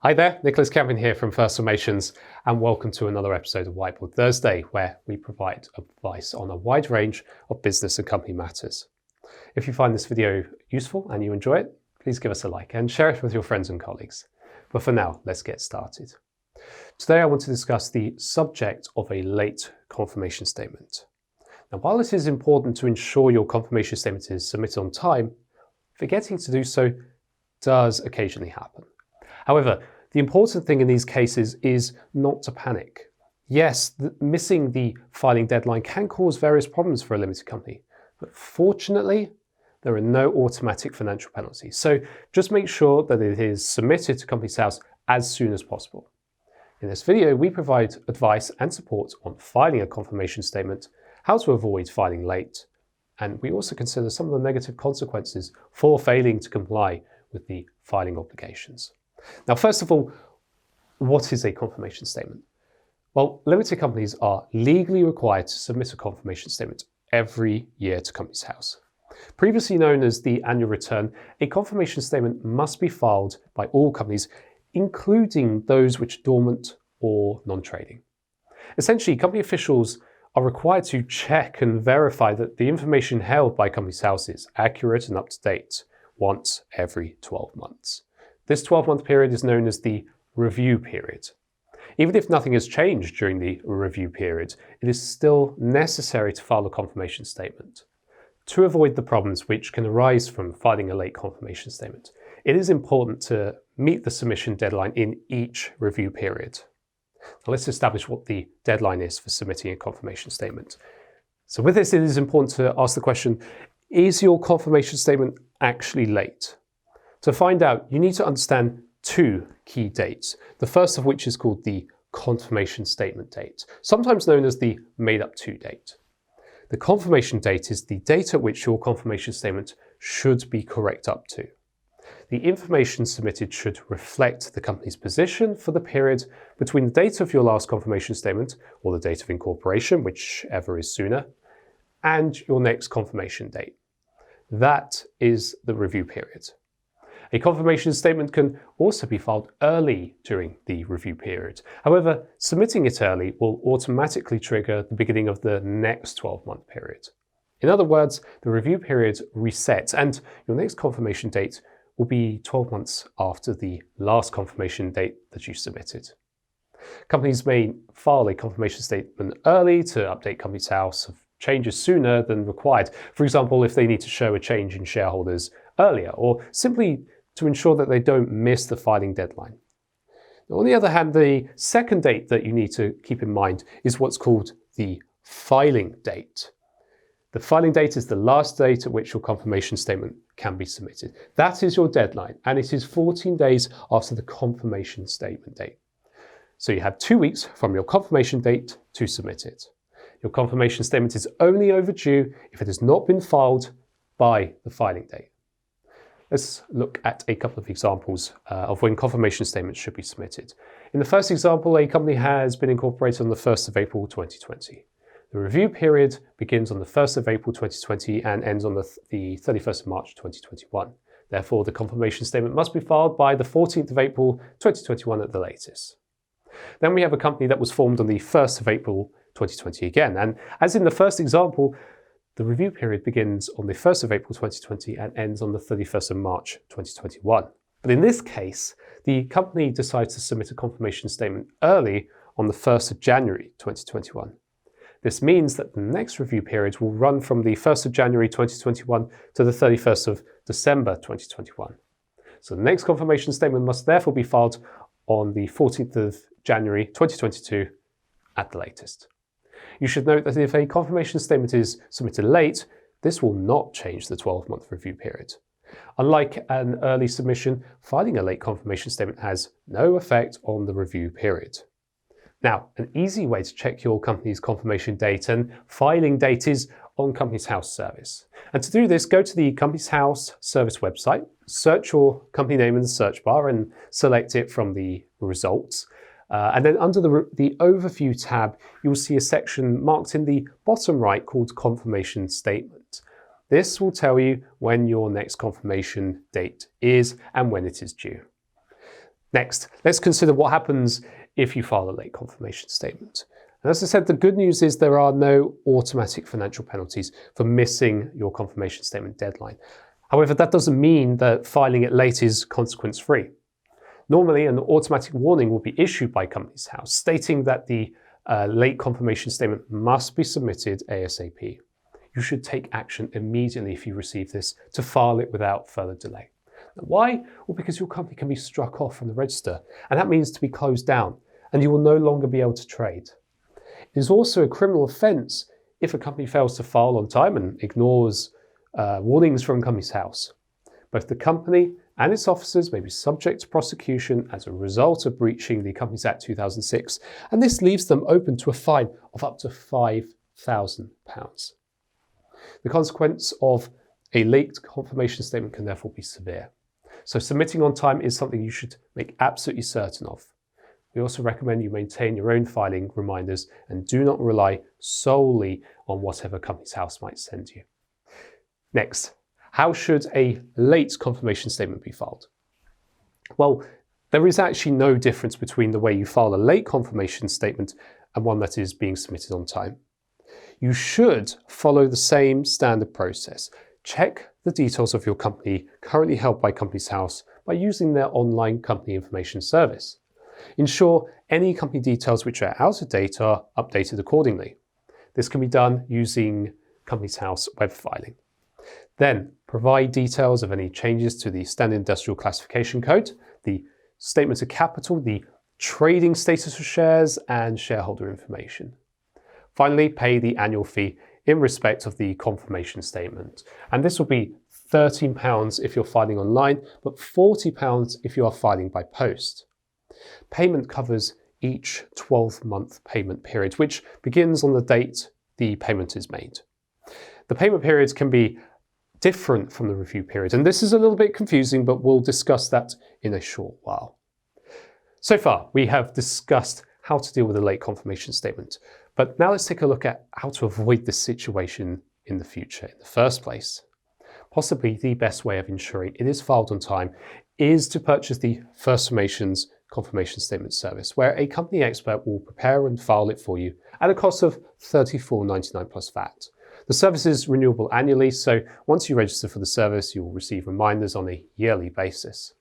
Hi there, Nicholas Campin here from First Formations, and welcome to another episode of Whiteboard Thursday, where we provide advice on a wide range of business and company matters. If you find this video useful and you enjoy it, please give us a like and share it with your friends and colleagues. But for now, let's get started. Today I want to discuss the subject of a late confirmation statement. Now, while it is important to ensure your confirmation statement is submitted on time, forgetting to do so does occasionally happen. However, the important thing in these cases is not to panic. Yes, missing the filing deadline can cause various problems for a limited company, but fortunately, there are no automatic financial penalties. So just make sure that it is submitted to Companies House as soon as possible. In this video, we provide advice and support on filing a confirmation statement, how to avoid filing late, and we also consider some of the negative consequences for failing to comply with the filing obligations. Now, first of all, what is a confirmation statement? Well, limited companies are legally required to submit a confirmation statement every year to Companies House. Previously known as the annual return, a confirmation statement must be filed by all companies, including those which are dormant or non-trading. Essentially, company officials are required to check and verify that the information held by Companies House is accurate and up to date once every 12 months. This 12-month period is known as the review period. Even if nothing has changed during the review period, it is still necessary to file a confirmation statement. To avoid the problems which can arise from filing a late confirmation statement, it is important to meet the submission deadline in each review period. Now let's establish what the deadline is for submitting a confirmation statement. So with this, it is important to ask the question, is your confirmation statement actually late? To find out, you need to understand two key dates, the first of which is called the confirmation statement date, sometimes known as the made-up to date. The confirmation date is the date at which your confirmation statement should be correct up to. The information submitted should reflect the company's position for the period between the date of your last confirmation statement, or the date of incorporation, whichever is sooner, and your next confirmation date. That is the review period. A confirmation statement can also be filed early during the review period. However, submitting it early will automatically trigger the beginning of the next 12-month period. In other words, the review period resets and your next confirmation date will be 12 months after the last confirmation date that you submitted. Companies may file a confirmation statement early to update Companies House of changes sooner than required. For example, if they need to show a change in shareholders earlier, or simply to ensure that they don't miss the filing deadline. Now, on the other hand, the second date that you need to keep in mind is what's called the filing date. The filing date is the last date at which your confirmation statement can be submitted. That is your deadline, and it is 14 days after the confirmation statement date. So you have 2 weeks from your confirmation date to submit it. Your confirmation statement is only overdue if it has not been filed by the filing date. Let's look at a couple of examples of when confirmation statements should be submitted. In the first example, a company has been incorporated on the 1st of April 2020. The review period begins on the 1st of April 2020 and ends on the 31st of March 2021. Therefore, the confirmation statement must be filed by the 14th of April 2021 at the latest. Then we have a company that was formed on the 1st of April 2020 again, and as in the first example, the review period begins on the 1st of April 2020 and ends on the 31st of March 2021. But in this case, the company decides to submit a confirmation statement early on the 1st of January 2021. This means that the next review period will run from the 1st of January 2021 to the 31st of December 2021. So the next confirmation statement must therefore be filed on the 14th of January 2022 at the latest. You should note that if a confirmation statement is submitted late, this will not change the 12-month review period. Unlike an early submission, filing a late confirmation statement has no effect on the review period. Now, an easy way to check your company's confirmation date and filing date is on Companies House service. And to do this, go to the Companies House service website, search your company name in the search bar and select it from the results. And then under the Overview tab, you'll see a section marked in the bottom right called Confirmation Statement. This will tell you when your next confirmation date is and when it is due. Next, let's consider what happens if you file a late confirmation statement. And as I said, the good news is there are no automatic financial penalties for missing your confirmation statement deadline. However, that doesn't mean that filing it late is consequence-free. Normally, an automatic warning will be issued by Companies House stating that the late confirmation statement must be submitted ASAP. You should take action immediately if you receive this to file it without further delay. Now, why? Well, because your company can be struck off from the register, and that means to be closed down, and you will no longer be able to trade. It is also a criminal offence if a company fails to file on time and ignores warnings from Companies House. Both the company and its officers may be subject to prosecution as a result of breaching the Companies Act 2006, and this leaves them open to a fine of up to £5,000. The consequence of a late confirmation statement can therefore be severe. So submitting on time is something you should make absolutely certain of. We also recommend you maintain your own filing reminders and do not rely solely on whatever Companies House might send you. Next, how should a late confirmation statement be filed? Well, there is actually no difference between the way you file a late confirmation statement and one that is being submitted on time. You should follow the same standard process. Check the details of your company currently held by Companies House by using their online company information service. Ensure any company details which are out of date are updated accordingly. This can be done using Companies House web filing. Then provide details of any changes to the Standard Industrial Classification Code, the statement of capital, the trading status of shares, and shareholder information. Finally, pay the annual fee in respect of the confirmation statement. And this will be £13 if you're filing online, but £40 if you are filing by post. Payment covers each 12-month payment period, which begins on the date the payment is made. The payment periods can be different from the review period, and this is a little bit confusing, but we'll discuss that in a short while. So far, we have discussed how to deal with a late confirmation statement, but now let's take a look at how to avoid this situation in the future in the first place. Possibly the best way of ensuring it is filed on time is to purchase the First Formations confirmation statement service, where a company expert will prepare and file it for you at a cost of $34.99 plus VAT. The service is renewable annually, so once you register for the service, you will receive reminders on a yearly basis.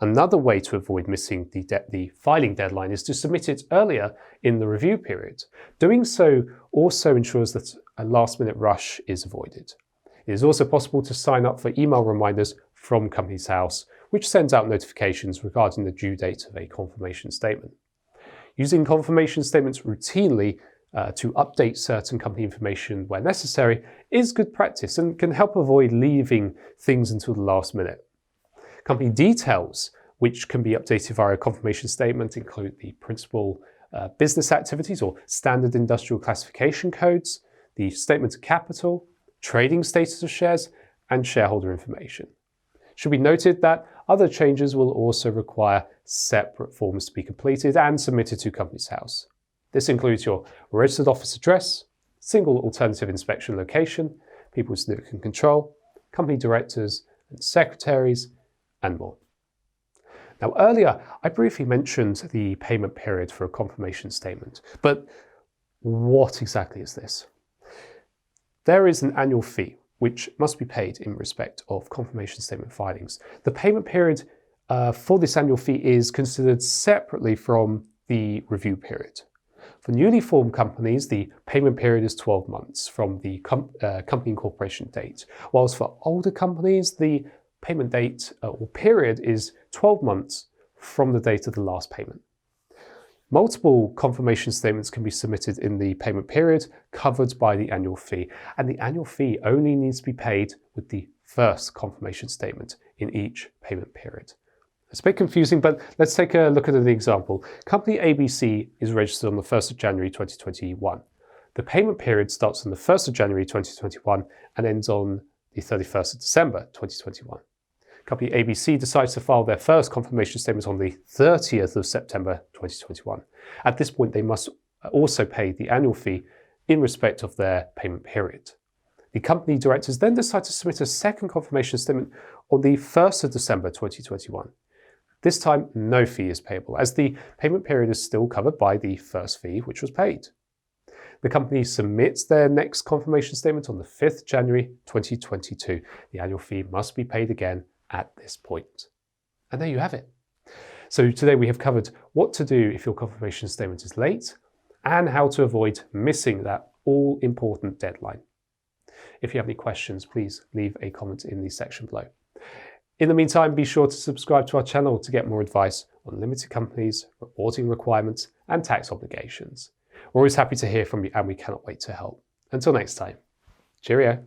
Another way to avoid missing the filing deadline is to submit it earlier in the review period. Doing so also ensures that a last-minute rush is avoided. It is also possible to sign up for email reminders from Companies House, which sends out notifications regarding the due date of a confirmation statement. Using confirmation statements routinely to update certain company information where necessary is good practice and can help avoid leaving things until the last minute. Company details, which can be updated via a confirmation statement, include the principal business activities or standard industrial classification codes, the statement of capital, trading status of shares, and shareholder information. It should be noted that other changes will also require separate forms to be completed and submitted to Companies House. This includes your registered office address, single alternative inspection location, people with significant control, company directors and secretaries, and more. Now, earlier, I briefly mentioned the payment period for a confirmation statement, but what exactly is this? There is an annual fee which must be paid in respect of confirmation statement filings. The payment period for this annual fee is considered separately from the review period. For newly formed companies, the payment period is 12 months from the company incorporation date, whilst for older companies, the payment date or period is 12 months from the date of the last payment. Multiple confirmation statements can be submitted in the payment period covered by the annual fee, and the annual fee only needs to be paid with the first confirmation statement in each payment period. It's a bit confusing, but let's take a look at an example. Company ABC is registered on the 1st of January 2021. The payment period starts on the 1st of January 2021 and ends on the 31st of December 2021. Company ABC decides to file their first confirmation statement on the 30th of September 2021. At this point, they must also pay the annual fee in respect of their payment period. The company directors then decide to submit a second confirmation statement on the 1st of December 2021. This time, no fee is payable, as the payment period is still covered by the first fee which was paid. The company submits their next confirmation statement on the 5th January 2022. The annual fee must be paid again at this point. And there you have it. So today we have covered what to do if your confirmation statement is late and how to avoid missing that all-important deadline. If you have any questions, please leave a comment in the section below. In the meantime, be sure to subscribe to our channel to get more advice on limited companies, reporting requirements, and tax obligations. We're always happy to hear from you, and we cannot wait to help. Until next time, cheerio.